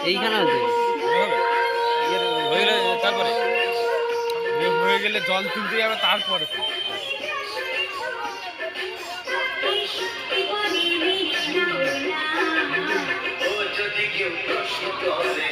এইখানে তারপরে হয়ে গেলে জল তুলতে যাবে তারপরে যদি কেউ প্রশ্ন করে